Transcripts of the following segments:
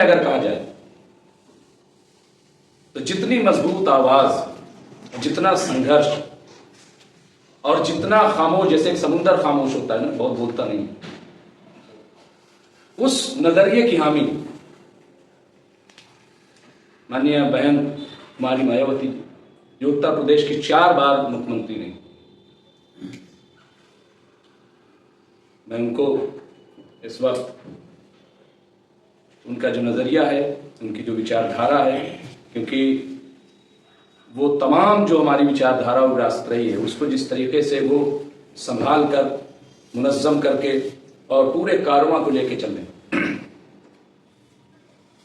अगर कहा जाए तो जितनी मजबूत आवाज, जितना संघर्ष और जितना खामोश, जैसे एक समुंदर खामोश होता है ना, बहुत बोलता नहीं, उस नजरिए की हामी माननीय बहन कुमारी मायावती, जो उत्तर प्रदेश की 4 बार मुख्यमंत्री रही। मैं उनको इस वक्त उनका जो नजरिया है, उनकी जो विचारधारा है, क्योंकि वो तमाम जो हमारी विचारधारा और विरासत रही है, उसको जिस तरीके से वो संभाल कर, मुनज़्ज़म करके और पूरे कारवां को लेके चल रहे हैं।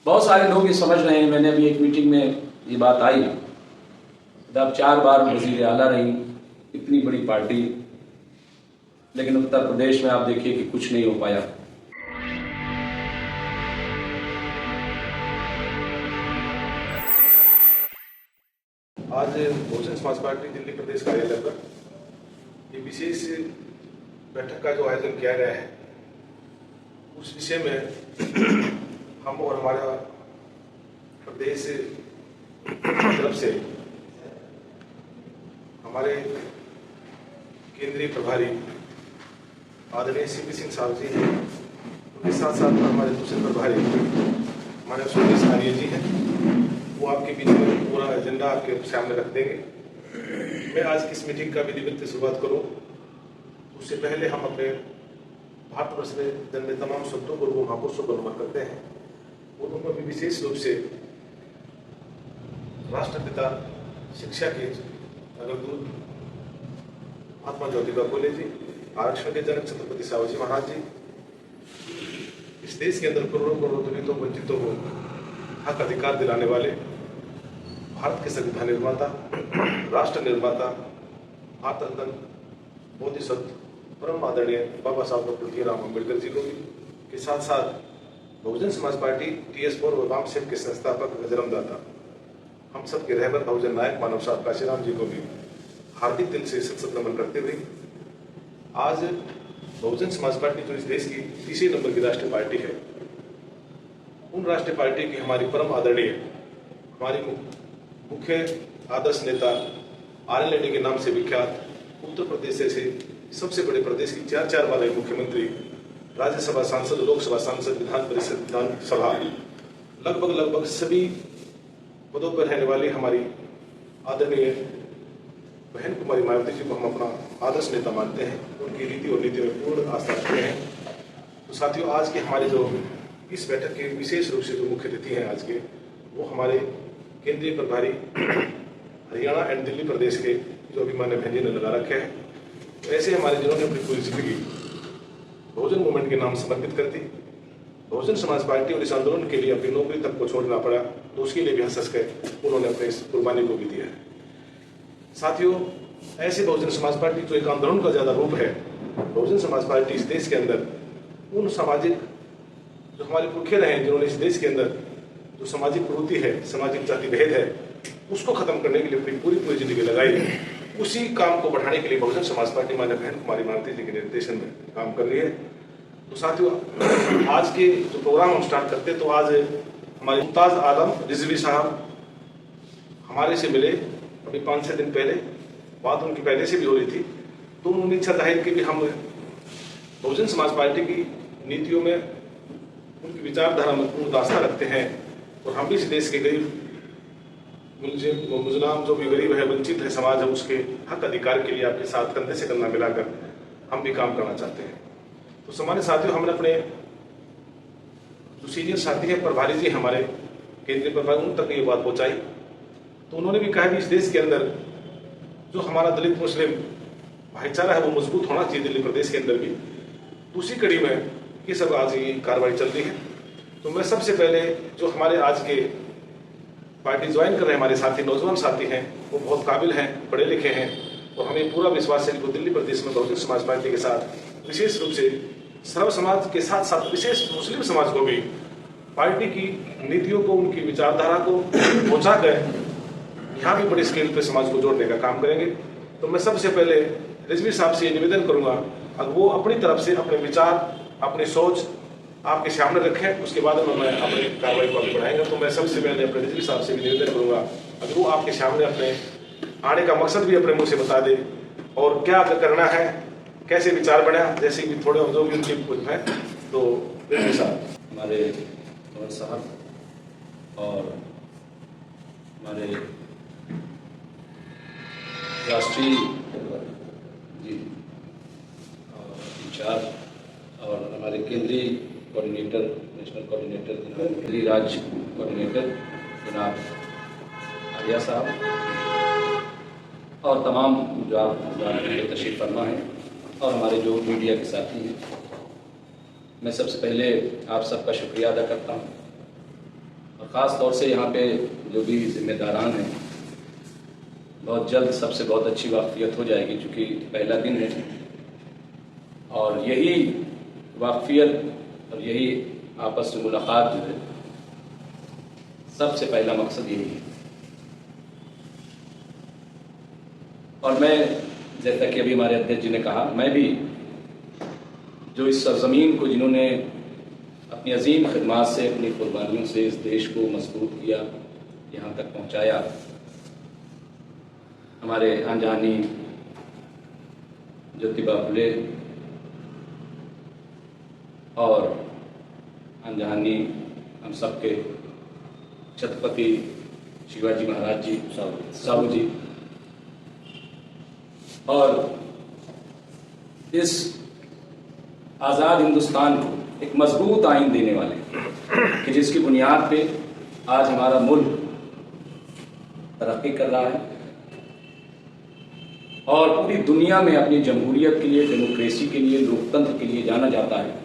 बहुत सारे लोग ये समझ रहे हैं, मैंने अभी एक मीटिंग में ये बात आई, जब 4 बार वज़ीर आला रही, इतनी बड़ी पार्टी, लेकिन उत्तर प्रदेश में आप देखिए कि कुछ नहीं हो पाया। आज बहुजन समाज पार्टी दिल्ली प्रदेश कार्यालय पर ये विशेष बैठक का जो आयोजन किया गया है, उस विषय में हम और हमारा प्रदेश की तरफ से हमारे केंद्रीय प्रभारी आदरणीय सीपी सिंह साहब जी हैं, उनके साथ साथ हमारे दूसरे प्रभारी हमारे सुरेश आर्य जी हैं, वो आपके बीच में पूरा एजेंडा आपके सामने रख देंगे। मैं आज की इस मीटिंग का विधिवत शुरुआत करूं, उससे पहले हम अपने भारतवर्ष में जन्मे तमाम संतों को, महापुरुषों को नमन करते हैं और उनको भी विशेष रूप से राष्ट्रपिता शिक्षा के अग्रदूत महात्मा ज्योतिबा फुले जी, आरक्षण के जनक छत्रपति शिवाजी महाराज जी, इस देश के अंदर करोड़ों करोड़ों दलितों वंचितों को हक अधिकार दिलाने वाले भारत के संविधान निर्माता, राष्ट्र निर्माता, भारत रत्न बोधिसत्व परम आदरणीय बाबा साहब डॉक्टर भीमराव अम्बेडकर जी को भी, के साथ साथ बहुजन समाज पार्टी TS4 और वाम सेना के संस्थापक जन्मदाता हम सब के रहबर बहुजन नायक मानव साहब काशीराम जी को भी हार्दिक दिल से सत नमन करते हुए, आज बहुजन समाज पार्टी जो इस देश की तीसरे नंबर की राष्ट्रीय पार्टी है, उन राष्ट्रीय पार्टी की हमारी परम आदरणीय, हमारी मुख्य आदर्श नेता RLD के नाम से विख्यात उत्तर प्रदेश से सबसे बड़े प्रदेश की 4 वाले मुख्यमंत्री, राज्यसभा सांसद, लोकसभा सांसद, विधान परिषद, विधानसभा, लगभग सभी पदों पर रहने वाली हमारी आदरणीय बहन कुमारी मायावती जी को हम अपना आदर्श नेता मानते हैं, उनकी रीति और नीति में पूर्ण आस्था रखते हैं। तो साथियों, आज के हमारे जो इस बैठक के विशेष रूप से जो मुख्य अतिथि हैं आज के, वो हमारे केंद्रीय प्रभारी हरियाणा एंड दिल्ली प्रदेश के जो अभिमान्य बहन जी ने लगा रखे हैं। तो ऐसे हमारे जिन्होंने अपनी पूरी जिंदगी बहुजन मूवमेंट के नाम समर्पित कर दी, बहुजन समाज पार्टी और इस आंदोलन के लिए अपनी नौकरी तक को छोड़ना पड़ा, तो उसके लिए भी हंस के उन्होंने अपने इस कुर्बानी को भी दिया है। साथियों, ऐसे बहुजन समाज पार्टी जो एक आंदोलन का ज्यादा रूप है, बहुजन समाज पार्टी इस देश के अंदर उन सामाजिक जो हमारे पुरखे रहे हैं, जिन्होंने इस देश के अंदर जो सामाजिक प्रवृत्ति है, सामाजिक जाति भेद है, उसको खत्म करने के लिए अपनी पूरी जिंदगी लगाई, उसी काम को बढ़ाने के लिए बहुजन समाज पार्टी माननीय बहन कुमारी मायावती जी के निर्देशन में काम कर रही है। तो साथियों, आज के जो प्रोग्राम हम स्टार्ट करते, तो आज हमारे मुमताज आलम रिजवी साहब हमारे से मिले अभी 5-6 दिन पहले, बात उनकी पहले से भी हो रही थी, तो उन्होंने इच्छा जाहिर की कि हम बहुजन समाज पार्टी की नीतियों में उनकी विचारधारा में पूर्ण आस्था रखते हैं और हम भी इस देश के गरीब मुजराम जो भी गरीब है, वंचित है समाज है, उसके हक अधिकार के लिए आपके साथ कंधे से कंधा मिलाकर हम भी काम करना चाहते हैं। तो सामान्य साथियों, हमने अपने जो सीनियर साथी है, प्रभारी जी हमारे केंद्रीय प्रभारी, उन तक ये बात पहुंचाई, तो उन्होंने भी कहा कि इस देश के अंदर जो हमारा दलित मुस्लिम भाईचारा है, वो मजबूत होना चाहिए दिल्ली प्रदेश के अंदर भी। दूसरी कड़ी में ये सब आज ये कार्रवाई चल रही है। तो मैं सबसे पहले जो हमारे आज के पार्टी ज्वाइन कर रहे हैं हमारे साथी, नौजवान साथी हैं, वो बहुत काबिल हैं, पढ़े लिखे हैं, और हमें पूरा विश्वास है कि वो दिल्ली प्रदेश में बहुजन समाज पार्टी के साथ विशेष रूप से सर्व समाज के साथ साथ विशेष मुस्लिम समाज को भी पार्टी की नीतियों को, उनकी विचारधारा को पहुंचा कर यहाँ भी बड़े स्केल पर समाज को जोड़ने का काम करेंगे। तो मैं सबसे पहले रिजवी साहब से निवेदन करूंगा, अब वो अपनी तरफ से अपने विचार, अपनी सोच आपके सामने रखें, उसके बाद में मैं अपनी कार्रवाई को आगे बढ़ाएंगा। तो मैं सबसे पहले अपने रिजवी साहब से भी निवेदन करूंगा, अगर वो आपके सामने अपने आने का मकसद भी अपने मुंह से बता दे और क्या करना है, कैसे विचार बना, जैसे भी थोड़े जो भी उनके कुछ है। तो रिजवी साहब, हमारे कंवर साहब और हमारे राष्ट्रीय जी इंचार्ज और हमारे केंद्रीय कोऑर्डिनेटर, नेशनल कोऑर्डिनेटर, केंद्रीय राज्य कोऑर्डिनेटर जनाब आर्या साहब और तमाम जो आप तशरीफ फरमा हैं और हमारे जो मीडिया के साथी हैं, मैं सबसे पहले आप सबका शुक्रिया अदा करता हूँ और ख़ास तौर से यहाँ पे जो भी जिम्मेदारान हैं, बहुत जल्द सबसे बहुत अच्छी वाकफियत हो जाएगी, चूँकि पहला दिन है और यही वाकफियत और यही आपस में मुलाकात जो है, सबसे पहला मकसद यही है। और मैं, जैसा कि अभी हमारे अध्यक्ष जी ने कहा, मैं भी जो इस सरजमीन को जिन्होंने अपनी अजीम खिदमात से, अपनी कुर्बानियों से इस देश को मजबूत किया, यहाँ तक पहुँचाया, हमारे आंजानी ज्योतिबा फुले और आंजानी हम सबके छत्रपति शिवाजी महाराज जी साहू जी और इस आज़ाद हिंदुस्तान को एक मजबूत आइन देने वाले कि जिसकी बुनियाद पे आज हमारा मुल्क तरक्की कर रहा है और पूरी दुनिया में अपनी जमहूरियत के लिए, डेमोक्रेसी के लिए, लोकतंत्र के लिए जाना जाता है।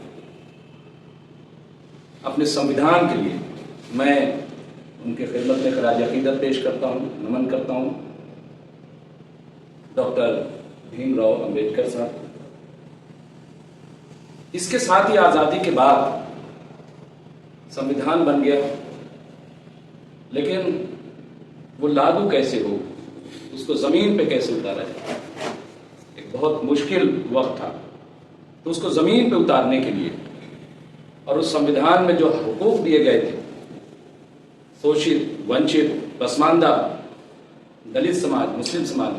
अपने संविधान के लिए मैं उनके खिदमत में खराज अकीदत पेश करता हूँ, नमन करता हूँ डॉक्टर भीमराव अंबेडकर साहब। इसके साथ ही आज़ादी के बाद संविधान बन गया, लेकिन वो लागू कैसे हो, उसको ज़मीन पे कैसे उतारा जाए, एक बहुत मुश्किल वक्त था। तो उसको ज़मीन पे उतारने के लिए और उस संविधान में जो हुकूक दिए गए थे, शोषित, वंचित, पसमानदा, दलित समाज, मुस्लिम समाज,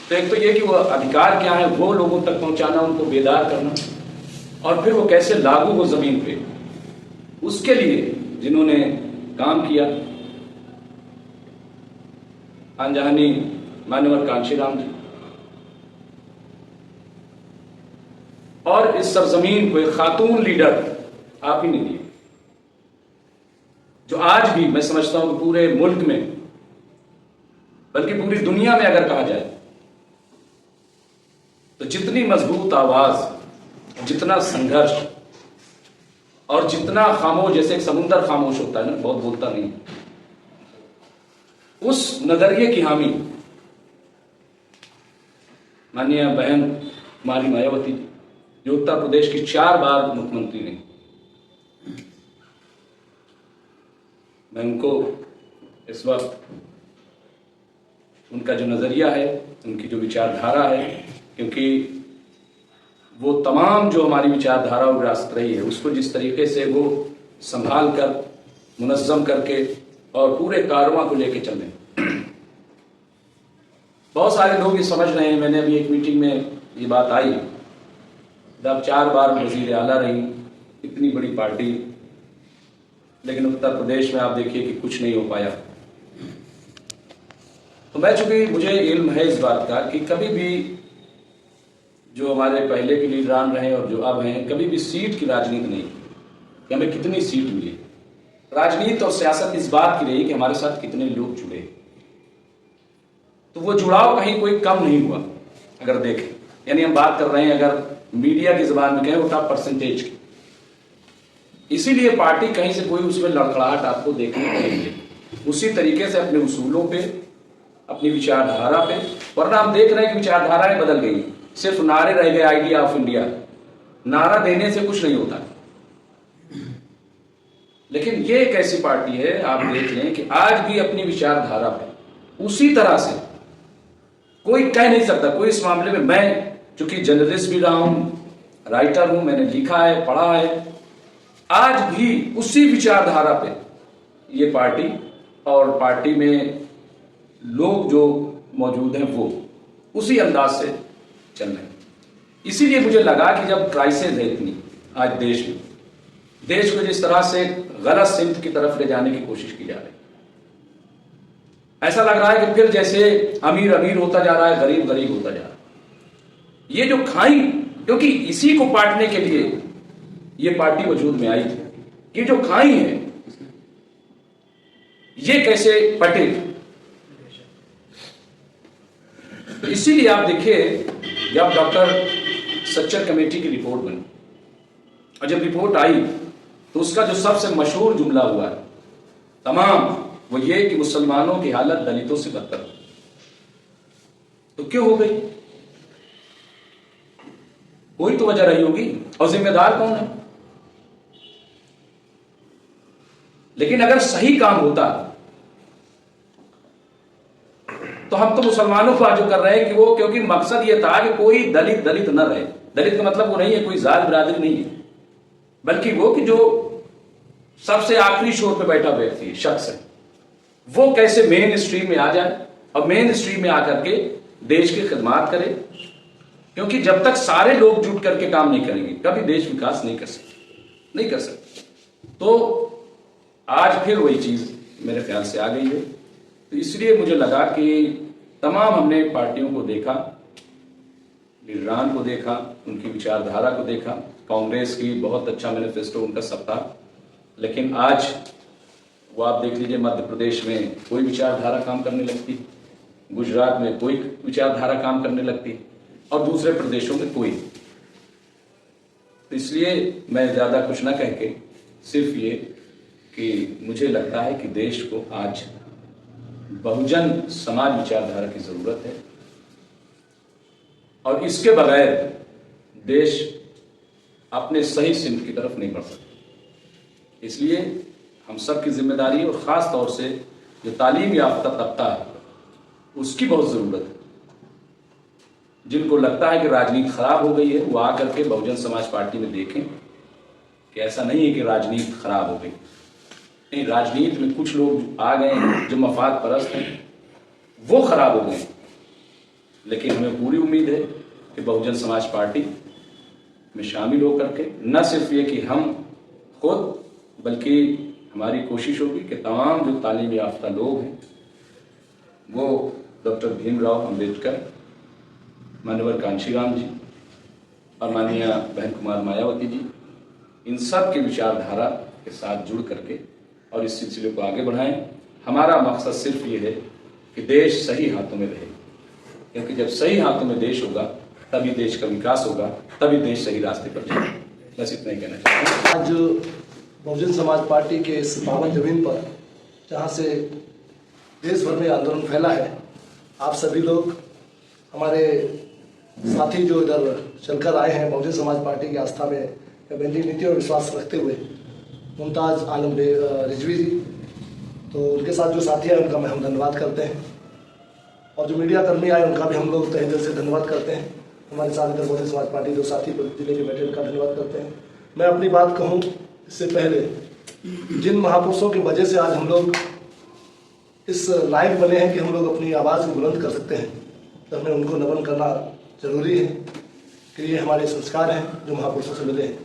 तो एक तो ये कि वो अधिकार क्या है वो लोगों तक पहुंचाना, उनको बेदार करना, और फिर वो कैसे लागू हो ज़मीन पे, उसके लिए जिन्होंने काम किया, आंजानी मान्यवर कांशीराम जी, और इस सरजमीन को एक खातून लीडर आप ही ने दिए, जो आज भी मैं समझता हूं कि पूरे मुल्क में, बल्कि पूरी दुनिया में अगर कहा जाए तो जितनी मजबूत आवाज, जितना संघर्ष और जितना खामोश, जैसे एक समुंदर खामोश होता है ना, बहुत बोलता नहीं, उस नजरिए की हामी माननीय बहन कुमारी मायावती जी, जो उत्तर प्रदेश की 4 बार मुख्यमंत्री रही। मैं उनको इस वक्त, उनका जो नजरिया है, उनकी जो विचारधारा है, क्योंकि वो तमाम जो हमारी विचारधारा और विरासत रही है, उसको जिस तरीके से वो संभाल कर, मुनज़्ज़म करके और पूरे कारवां को लेके चल रहे हैं। बहुत सारे लोग ये समझ रहे हैं, मैंने अभी एक मीटिंग में ये बात आई, जब 4 बार वज़ीर आला रही, इतनी बड़ी पार्टी, लेकिन उत्तर प्रदेश में आप देखिए कि कुछ नहीं हो पाया। तो मैं, चूंकि मुझे इल्म है इस बात का कि कभी भी जो हमारे पहले के लीडरान रहे और जो अब हैं, कभी भी सीट की राजनीति नहीं कि हमें कितनी सीट मिली। राजनीति और सियासत इस बात की रही कि हमारे साथ कितने लोग जुड़े। तो वो जुड़ाव कहीं कोई कम नहीं हुआ अगर देखें, यानी हम बात कर रहे हैं अगर मीडिया की जबान में कहें, वो टॉप परसेंटेज की। इसीलिए पार्टी कहीं से कोई उसमें लड़खड़ाहट आपको देखने को नहीं मिलेगी। उसी तरीके से अपने उसूलों पे, अपनी विचारधारा पे, वरना हम देख रहे हैं कि विचारधाराएं बदल गई, सिर्फ नारे रह गए, आइडिया ऑफ इंडिया। नारा देने से कुछ नहीं होता। लेकिन ये एक ऐसी पार्टी है, आप देख लें कि आज भी अपनी विचारधारा पे उसी तरह से कोई कह नहीं सकता, कोई इस मामले में, मैं चूंकि जर्नलिस्ट भी रहा हूं, राइटर हूं, मैंने लिखा है, पढ़ा है। आज भी उसी विचारधारा पे ये पार्टी और पार्टी में लोग जो मौजूद हैं वो उसी अंदाज से चल रहे हैं। इसीलिए मुझे लगा कि जब क्राइसिस है इतनी आज देश में, देश को जिस तरह से गलत सिमत की तरफ ले जाने की कोशिश की जा रही है, ऐसा लग रहा है कि फिर जैसे अमीर अमीर होता जा रहा है, गरीब गरीब होता जा रहा है। ये जो खाई, क्योंकि इसी को पाटने के लिए ये पार्टी वजूद में आई थी, ये जो खाई है ये कैसे पटे। तो इसीलिए आप देखिए, जब डॉक्टर सच्चर कमेटी की रिपोर्ट बनी और जब रिपोर्ट आई तो उसका जो सबसे मशहूर जुमला हुआ है तमाम, वो ये कि मुसलमानों की हालत दलितों से बदतर। तो क्यों हो गई? कोई तो वजह रही होगी, और जिम्मेदार कौन है? लेकिन अगर सही काम होता तो हम तो मुसलमानों को आज जो कर रहे हैं कि वो, क्योंकि मकसद ये था कि कोई दलित दलित न रहे। दलित का मतलब वो नहीं है कोई जात बिरादरी नहीं है, बल्कि वो कि जो सबसे आखिरी शोर पे बैठा व्यक्ति शख्स है, वो कैसे मेन स्ट्रीम में आ जाए और मेन स्ट्रीम में आकर के देश की खिदमत करे। क्योंकि जब तक सारे लोग जुट करके काम नहीं करेंगे कभी देश विकास नहीं कर सकते। तो आज फिर वही चीज मेरे ख्याल से आ गई है। तो इसलिए मुझे लगा कि तमाम हमने पार्टियों को देखा, लीडरान को देखा, उनकी विचारधारा को देखा। कांग्रेस की बहुत अच्छा मैनिफेस्टो उनका सब था, लेकिन आज वो आप देख लीजिए, मध्य प्रदेश में कोई विचारधारा काम करने लगती, गुजरात में कोई विचारधारा काम करने लगती और दूसरे प्रदेशों में कोई। तो इसलिए मैं ज्यादा कुछ ना कह के सिर्फ ये कि मुझे लगता है कि देश को आज बहुजन समाज विचारधारा की जरूरत है और इसके बगैर देश अपने सही सिमत की तरफ नहीं बढ़ सकता। इसलिए हम सब की जिम्मेदारी और खास तौर से जो तालीम याफ्ता तबका है उसकी बहुत जरूरत है। जिनको लगता है कि राजनीति खराब हो गई है वो आकर के बहुजन समाज पार्टी में देखें कि ऐसा नहीं है कि राजनीति खराब हो गई। नहीं, राजनीति में कुछ लोग आ गए हैं जो मफाद परस्त हैं, वो खराब हो गए। लेकिन हमें पूरी उम्मीद है कि बहुजन समाज पार्टी में शामिल होकर के न सिर्फ ये कि हम खुद, बल्कि हमारी कोशिश होगी कि तमाम जो तालीम याफ्ता लोग हैं वो डॉक्टर भीमराव अंबेडकर, माननीय कांशीराम जी और माननीय बहन कुमार मायावती जी, इन सब की विचारधारा के साथ जुड़ करके और इस सिलसिले को आगे बढ़ाएं। हमारा मकसद सिर्फ ये है कि देश सही हाथों में रहे, क्योंकि जब सही हाथों में देश होगा तभी देश का विकास होगा, तभी देश सही रास्ते पर जाएगा। बस इतना ही कहना चाहता हूँ। आज बहुजन समाज पार्टी के इस पावन जमीन पर जहाँ से देश भर में आंदोलन फैला है, आप सभी लोग हमारे साथी जो इधर चलकर आए हैं बहुजन समाज पार्टी की आस्था में गांधी नीतियों में विश्वास रखते हुए, मुमताज आलम रिजवी जी, तो उनके साथ जो साथी हैं उनका हम धन्यवाद करते हैं और जो मीडिया कर्मी आए उनका भी हम लोग तहे दिल से धन्यवाद करते हैं। हमारे साथ इधर बहुजन समाज पार्टी जो साथी जिले के बैठे उनका धन्यवाद करते हैं। मैं अपनी बात कहूँ इससे पहले, जिन महापुरुषों की वजह से आज हम लोग इस लायक बने हैं कि हम लोग अपनी आवाज़ को बुलंद कर सकते हैं, तो हमें उनको नमन करना जरूरी है कि ये हमारे संस्कार हैं जो महापुरुषों से मिले हैं।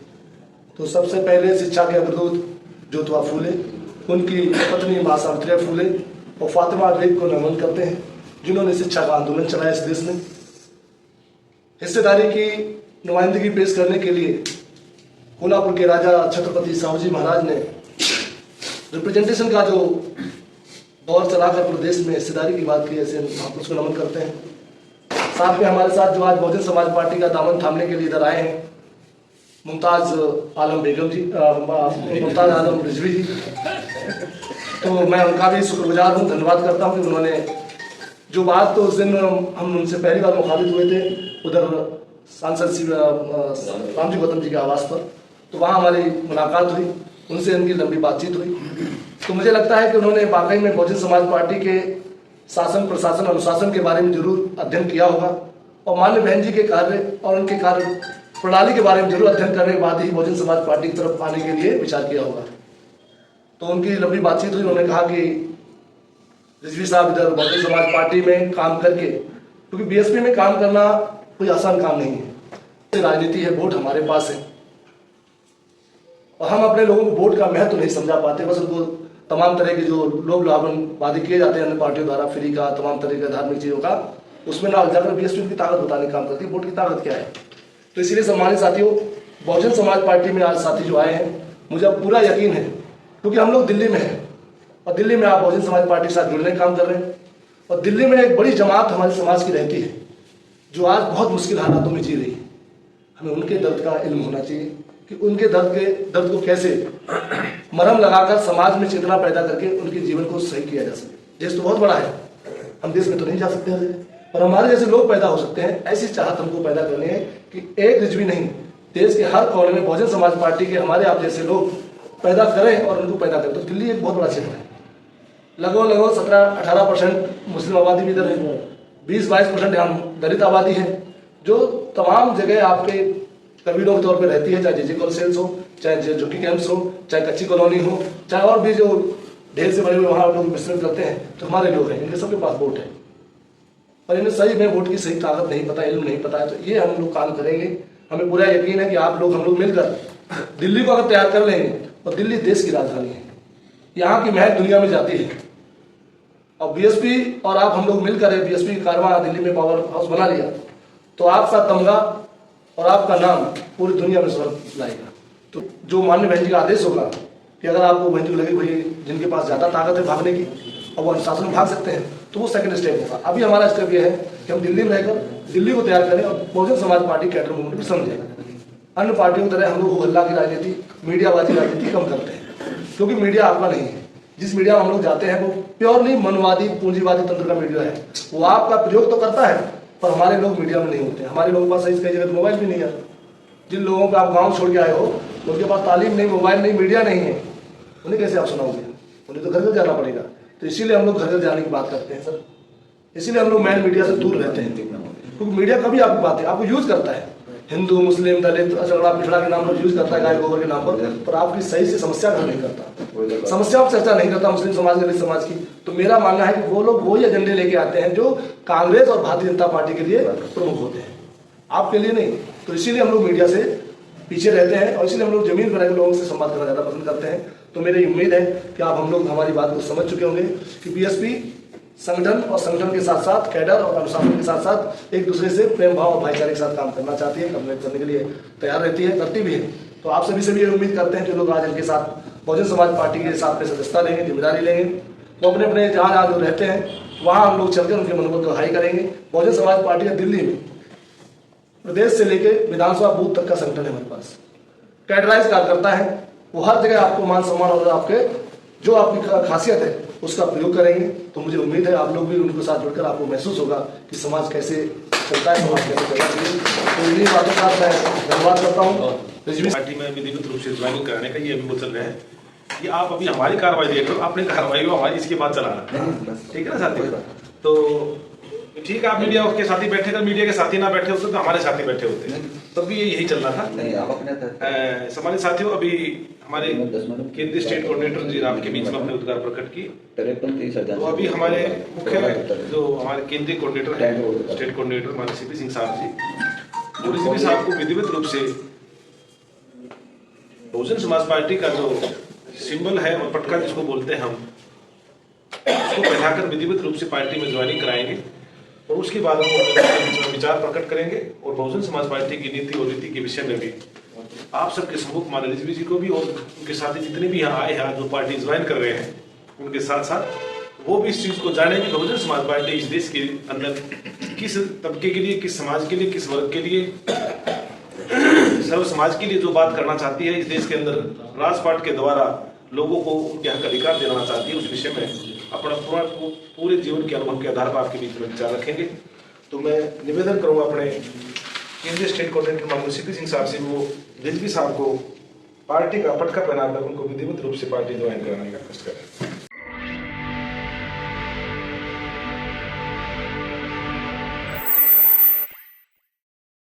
तो सबसे पहले शिक्षा के अग्रदूत ज्योतिबा फूले, उनकी पत्नी माँ सावित्रीबाई फूले और फातिमा बेग को नमन करते हैं, जिन्होंने शिक्षा का आंदोलन चलाया इस देश में। हिस्सेदारी की नुमाइंदगी पेश करने के लिए कोल्हापुर के राजा छत्रपति साहूजी महाराज ने रिप्रेजेंटेशन का जो दौर चलाकर पूरे देश में हिस्सेदारी की बात की, ऐसे महापुरुष को नमन करते हैं। साथ में हमारे साथ जो आज बहुजन समाज पार्टी का दामन थामने के लिए इधर आए हैं, मुमताज आलम बेगम जी, मुमताज आलम रिजवी जी, तो मैं उनका भी शुक्रगुजार हूँ, धन्यवाद करता हूँ कि उन्होंने जो बात, तो उस दिन हम उनसे पहली बार मुखातिब हुए थे उधर सांसद श्री रामजी गौतम जी के आवास पर, तो वहाँ हमारी मुलाकात हुई, उनसे उनकी लंबी बातचीत हुई। तो मुझे लगता है कि उन्होंने वाकई में बहुजन समाज पार्टी के शासन प्रशासन अनुशासन के बारे में जरूर अध्ययन किया होगा और माननीय बहन जी के कार्य और उनके कार्य प्रणाली के बारे में जरूर अध्ययन करने के बाद ही बहुजन समाज पार्टी की तरफ आने के लिए विचार किया होगा। तो उनकी लंबी बातचीत हुई, उन्होंने कहा कि रिजवी साहब इधर बहुजन समाज पार्टी में काम करके, क्योंकि बीएसपी में काम करना कोई आसान काम नहीं है, राजनीति है, वोट हमारे पास है और हम अपने लोगों को वोट का महत्व नहीं समझा पाते। बस उनको तमाम तरह के जो लोभ लाभन वादे किए जाते हैं अन्य पार्टियों द्वारा, फ्री का, तमाम तरह के धार्मिक चीजों का, उसमें ना जाकर बीएसपी की ताकत बताने का काम करती है, वोट की ताकत क्या है। तो इसीलिए सम्मानित साथियों, बहुजन समाज पार्टी में आज साथी जो आए हैं, मुझे अब पूरा यकीन है, क्योंकि हम लोग दिल्ली में हैं और दिल्ली में आप बहुजन समाज पार्टी के साथ जुड़ने का काम कर रहे हैं और दिल्ली में एक बड़ी जमात हमारे समाज की रहती है जो आज बहुत मुश्किल हालातों में जी रही है। हमें उनके दर्द का इल्म होना चाहिए कि उनके दर्द को कैसे मरहम लगाकर समाज में चेतना पैदा करके उनके जीवन को सही किया जा सके। देश तो बहुत बड़ा है, हम देश में तो नहीं जा सकते हैं, पर हमारे जैसे लोग पैदा हो सकते हैं। ऐसी चाहत हमको पैदा करनी है कि एक रिजवी नहीं, देश के हर कोने में बहुजन समाज पार्टी के हमारे आप जैसे लोग पैदा करें और उनको पैदा करें। तो दिल्ली एक बहुत बड़ा क्षेत्र है, लगभग 17-18% मुस्लिम आबादी भी इधर है, 20-22% यहाँ दलित आबादी है, जो तमाम जगह आपके कबीलों के तौर पे रहती है, चाहे जेजे कॉलोनी हो, चाहे झुग्गी कैंप्स हो, चाहे कच्ची कॉलोनी हो, चाहे और भी जो ढेर से बड़े हुए वहाँ लोग मिश्रित करते हैं, तो हमारे लोग हैं, इनके सबके पास वोट है और इन्हें सही में वोट की सही ताकत नहीं पता, इल्म नहीं पता है। तो ये हम लोग काम करेंगे। हमें पूरा यकीन है कि आप लोग, हम लोग मिलकर दिल्ली को अगर तैयार कर लेंगे, और दिल्ली देश की राजधानी है, यहाँ की महक दुनिया में जाती है और बीएसपी और आप हम लोग मिलकर बीएसपी की कारवां दिल्ली में पावर हाउस बना लिया तो आपका तमगा और आपका नाम पूरी दुनिया में स्वर्ग लाएगा। तो जो माननीय बहन जी का आदेश होगा कि अगर आपको बहन जी को लगे भाई जिनके पास ज़्यादा ताकत है भागने की और वो अनुशासन में भाग सकते हैं, तो वो सेकंड स्टेप होगा। अभी हमारा स्टेप ये है कि हम दिल्ली में रहकर दिल्ली को तैयार करें और Bahujan Samaj party cadre movement भी समझें। अन्य पार्टियों की तरह हम लोग हल्ला की राजनीति, मीडियाबाजी राजनीति कम करते हैं, क्योंकि मीडिया आपका नहीं है। जिस मीडिया में हम लोग जाते हैं वो प्योरली मनवादी पूंजीवादी तंत्र का मीडिया है। वो आपका प्रयोग तो करता है, पर हमारे लोग मीडिया में नहीं होते। हमारे लोगों के पास कई जगह मोबाइल भी नहीं है। जिन लोगों को आप गाँव छोड़ के आए हो, उनके पास तालीम नहीं, मोबाइल नहीं, मीडिया नहीं है, उन्हें कैसे आप सुनाओगे? उन्हें तो घर घर जाना पड़ेगा। तो इसीलिए हम लोग घर घर जाने की बात करते हैं सर, इसीलिए हम लोग मैन मीडिया से दूर रहते हैं, क्योंकि मीडिया कभी आपकी बात है आपको यूज करता है, हिंदू मुस्लिम दलित अचगड़ा पिछड़ा के नाम पर यूज करता है, गाय गोबर के नाम पर आपकी सही से समस्या हल नहीं करता, समस्या पर चर्चा नहीं करता मुस्लिम समाज दलित समाज की। तो मेरा मानना है कि वो लोग वही एजेंडे लेके आते हैं जो कांग्रेस और भारतीय जनता पार्टी के लिए प्रमुख होते हैं, आपके लिए नहीं। तो इसीलिए हम लोग मीडिया से पीछे रहते हैं और इसलिए हम लोग जमीन पर रहकर लोगों से संवाद करना ज़्यादा पसंद करते हैं। तो मेरी उम्मीद है कि आप हम लोग हमारी बात को समझ चुके होंगे कि बीएसपी संगठन और संगठन के साथ साथ कैडर और अनुशासन के साथ साथ एक दूसरे से प्रेम भाव और भाईचारे के साथ काम करना चाहती है, कम्युनिकेट करने के लिए तैयार रहती है, करती भी है। तो आप सभी से भी ये उम्मीद करते हैं कि लोग आज इनके साथ बहुजन समाज पार्टी के साथ में सदस्यता लेंगे, जिम्मेदारी लेंगे। वो अपने अपने जहाँ जो रहते हैं वहाँ हम लोग चलकर उनके मनोबल को हाई करेंगे। बहुजन समाज पार्टी का दिल्ली में प्रदेश से लेकर विधानसभा बूथ तक का संगठन है हमारे पास, कैडराइज कार्यकर्ता है, वो हर जगह आपको मान सम्मान और आपके जो आपकी खासियत है उसका प्रयोग करेंगे। तो मुझे उम्मीद है आप लोग भी उनके साथ जुड़कर आपको महसूस होगा कि समाज कैसे चलता है, समाज कैसे चलना चाहिए। तो इन्हीं बातों के साथ मैं धन्यवाद करता हूँ। पार्टी में विधिवत रूप से ज्वाइनिंग कराने का ये अभी वो चल रहे हैं कि आप अभी हमारी कार्रवाई देख लो, अपनी कार्रवाई को हमारी इसके बाद चलाना, ठीक है ना साथी? तो ठीक है, आप मीडिया के साथी बैठे, अगर मीडिया के साथी ना बैठे होते तो हमारे साथी बैठे होते, तब भी यही चलना था। सम्मानित साथियों, अभी हमारे केंद्रीय स्टेट कोऑर्डिनेटर जी आपके बीच में अपने उद्गार प्रकट की। तो अभी हमारे मुख्य जो हमारे केंद्रीय कोऑर्डिनेटर हैं, स्टेट कोऑर्डिनेटर हमारे सीपी सिंह साहब जी, जो सीपी साहब को विधिवत रूप से बहुजन समाज पार्टी का जो सिंबल है और पटका जिसको बोलते हैं हम, उसको पहनाकर विधिवत रूप से पार्टी में ज्वाइनिंग कराएंगे और उसके बाद हम विचार प्रकट करेंगे और बहुजन समाज पार्टी की नीति और रीति के विषय में भी आप सबके सम्मुख माननीय रिजवी जी को भी और उनके साथी जितने भी यहाँ आए हैं जो पार्टी ज्वाइन कर रहे हैं, उनके साथ साथ वो भी इस चीज को जाने कि बहुजन समाज पार्टी इस देश के अंदर किस तबके के लिए, किस समाज के लिए, किस वर्ग के लिए, सर्व समाज के लिए जो बात करना चाहती है, इस देश के अंदर राजपाट के द्वारा लोगों को उनके हक अधिकार दिलाना चाहती है, उस विषय में अपना पूरे जीवन के अनुभव के आधार पर आपके बीच में विचार रखेंगे। तो मैं निवेदन करूंगा अपने केंद्रीय स्टेट कोऑर्डिनेटर माननीय सीपी सिंह साहब से वो रिजवी साहब को पार्टी का पटका पहनाकर उनको विधिवत रूप से पार्टी ज्वाइन कराने का कष्ट करें।